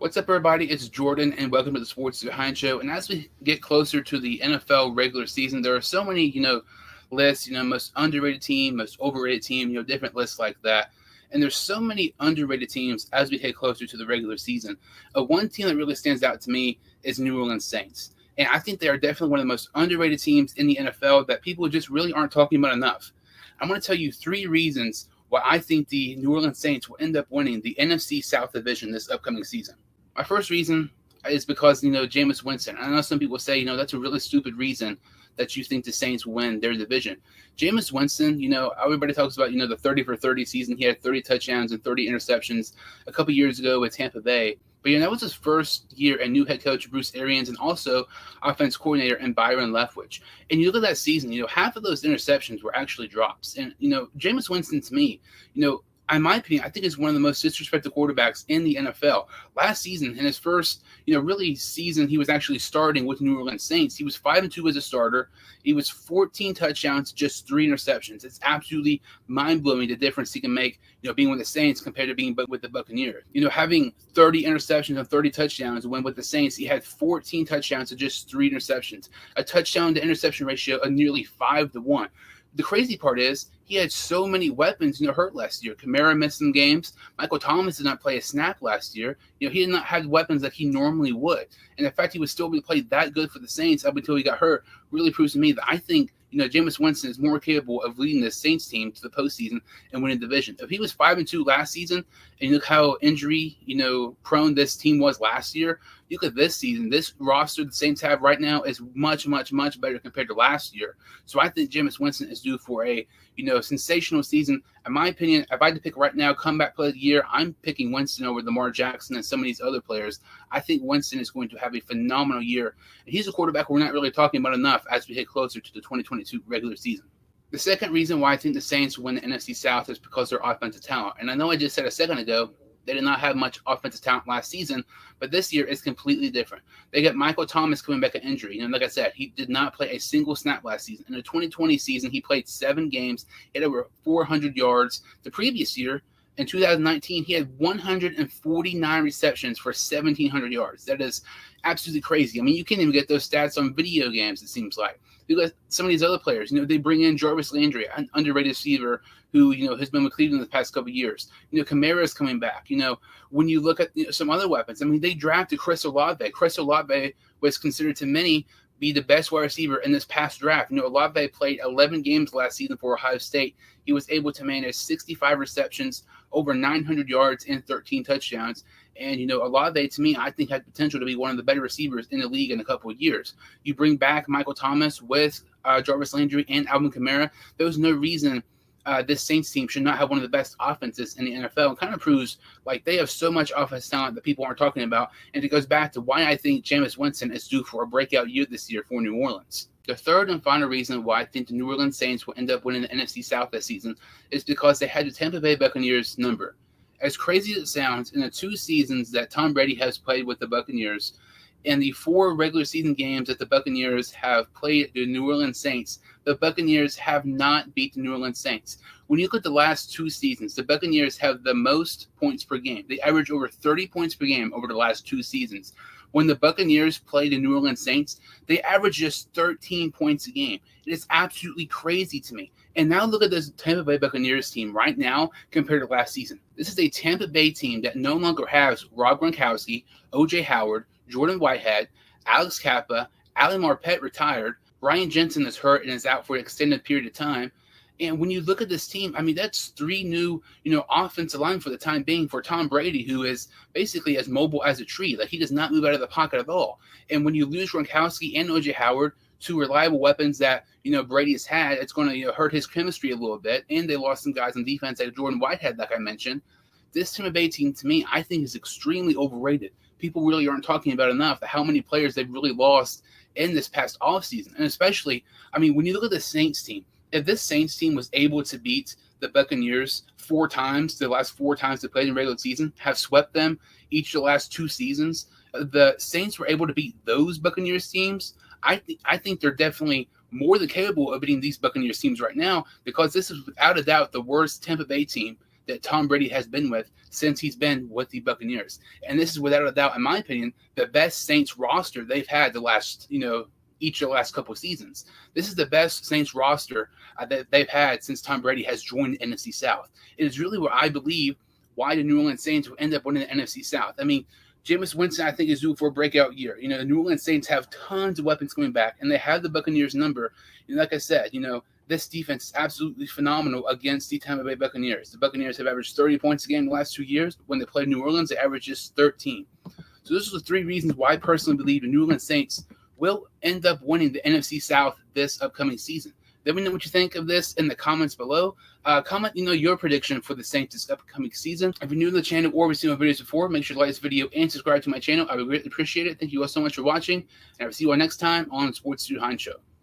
What's up, everybody? It's Jordan, and welcome to the Sports Behind Show. And as we get closer to the NFL regular season, there are so many, lists, most underrated team, most overrated team, different lists like that. And there's so many underrated teams as we get closer to the regular season. One team that really stands out to me is New Orleans Saints. And I think they are definitely one of the most underrated teams in the NFL that people just really aren't talking about enough. I'm going to tell you 3 reasons why I think the New Orleans Saints will end up winning the NFC South division this upcoming season. My first reason is because, Jameis Winston. I know some people say, that's a really stupid reason that you think the Saints win their division. Jameis Winston, everybody talks about, the 30 for 30 season. He had 30 touchdowns and 30 interceptions a couple years ago with Tampa Bay. But, that was his first year, and new head coach Bruce Arians and also offense coordinator and Byron Leftwich. And you look at that season, half of those interceptions were actually drops. And, Jameis Winston, to me, in my opinion, I think is one of the most disrespected quarterbacks in the NFL. Last season, in his first, season, he was actually starting with New Orleans Saints. He was 5-2 as a starter. He was 14 touchdowns, just 3 interceptions. It's absolutely mind-blowing the difference he can make, being with the Saints compared to being with the Buccaneers. Having 30 interceptions and 30 touchdowns, when with the Saints, he had 14 touchdowns and just 3 interceptions. A touchdown to interception ratio of nearly 5-1. The crazy part is he had so many weapons, hurt last year. Kamara missed some games. Michael Thomas did not play a snap last year. He did not have weapons that he normally would. And the fact he was still able to play that good for the Saints up until he got hurt really proves to me that I think, Jameis Winston is more capable of leading the Saints team to the postseason and winning the division. If he was 5-2 last season, and you look how injury, prone this team was last year, you look at this season, this roster the Saints have right now is much, much, much better compared to last year. So I think Jameis Winston is due for a, sensational season. In my opinion, if I had to pick right now, comeback play of the year, I'm picking Winston over Lamar Jackson and some of these other players. I think Winston is going to have a phenomenal year. And he's a quarterback we're not really talking about enough as we get closer to the 2022 regular season. The second reason why I think the Saints win the NFC South is because of their offensive talent. And I know I just said a second ago, they did not have much offensive talent last season, but this year is completely different. They got Michael Thomas coming back an injury. Like I said, he did not play a single snap last season. In the 2020 season, he played 7 games, he had over 400 yards. The previous year, in 2019, he had 149 receptions for 1,700 yards. That is absolutely crazy. I mean, you can't even get those stats on video games, it seems like. You got some of these other players, they bring in Jarvis Landry, an underrated receiver who, has been with Cleveland the past couple of years. Kamara is coming back. When you look at some other weapons, they drafted Chris Olave. Chris Olave was considered to many be the best wide receiver in this past draft. Olave played 11 games last season for Ohio State. He was able to manage 65 receptions, over 900 yards, and 13 touchdowns. And, Olave, to me, I think had potential to be one of the better receivers in the league in a couple of years. You bring back Michael Thomas with Jarvis Landry and Alvin Kamara. There's no reason this Saints team should not have one of the best offenses in the NFL. It kind of proves like they have so much offensive talent that people aren't talking about. And it goes back to why I think Jameis Winston is due for a breakout year this year for New Orleans. The third and final reason why I think the New Orleans Saints will end up winning the NFC South this season is because they had the Tampa Bay Buccaneers number. As crazy as it sounds, in the 2 seasons that Tom Brady has played with the Buccaneers, in the 4 regular season games that the Buccaneers have played the New Orleans Saints, the Buccaneers have not beat the New Orleans Saints. When you look at the last 2 seasons, the Buccaneers have the most points per game. They average over 30 points per game over the last 2 seasons. When the Buccaneers play the New Orleans Saints, they average just 13 points a game. It is absolutely crazy to me. And now look at this Tampa Bay Buccaneers team right now compared to last season. This is a Tampa Bay team that no longer has Rob Gronkowski, O.J. Howard, Jordan Whitehead, Alex Kappa, Ali Marpet retired, Ryan Jensen is hurt and is out for an extended period of time. And when you look at this team, that's 3 new, offensive line for the time being for Tom Brady, who is basically as mobile as a tree. Like, he does not move out of the pocket at all. And when you lose Gronkowski and O.J. Howard, 2 reliable weapons that, Brady has had, it's going to hurt his chemistry a little bit. And they lost some guys on defense like Jordan Whitehead, like I mentioned. This Tampa Bay team, to me, I think is extremely overrated. People really aren't talking about enough how many players they've really lost in this past offseason. And especially, when you look at the Saints team, if this Saints team was able to beat the Buccaneers 4 times, the last 4 times they played in regular season, have swept them each of the last 2 seasons, the Saints were able to beat those Buccaneers teams, I think they're definitely more than capable of beating these Buccaneers teams right now, because this is without a doubt the worst Tampa Bay team that Tom Brady has been with since he's been with the Buccaneers. And this is without a doubt, in my opinion, the best Saints roster they've had the last, each of the last couple of seasons. This is the best Saints roster that they've had since Tom Brady has joined the NFC South. It is really what I believe why the New Orleans Saints will end up winning the NFC South. I mean, Jameis Winston, I think, is due for a breakout year. The New Orleans Saints have tons of weapons coming back, and they have the Buccaneers' number. And like I said, this defense is absolutely phenomenal against the Tampa Bay Buccaneers. The Buccaneers have averaged 30 points a game in the last 2 years. When they played New Orleans, they averaged just 13. So this is the 3 reasons why I personally believe the New Orleans Saints will end up winning the NFC South this upcoming season. Let me know what you think of this in the comments below. Comment, your prediction for the Saints this upcoming season. If you're new to the channel or have seen my videos before, make sure to like this video and subscribe to my channel. I would greatly appreciate it. Thank you all so much for watching, and I will see you all next time on Sports Studio Hines Show.